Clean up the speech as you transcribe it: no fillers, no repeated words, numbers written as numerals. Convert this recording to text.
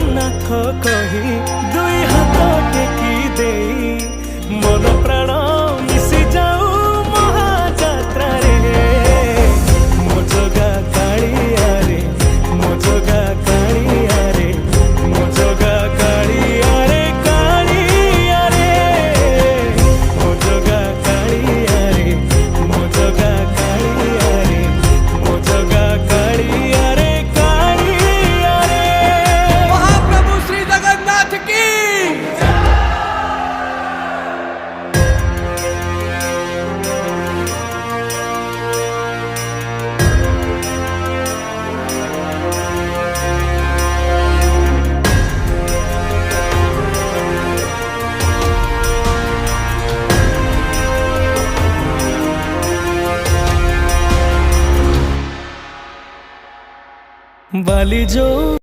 जगन्नाथ कही दुई हाथ टेकी दे मन प्राण मिशि जाऊ महाजात्रा रे मो जगा कालिया रे मो जगा कालिया रे मो जगा कालिया रे कालिया रे मो जगा कालिया रे मो जगा कालिया रे मो जगा कालिया रे कालिया रे। महाप्रभु श्री जगन्नाथ की बाली जो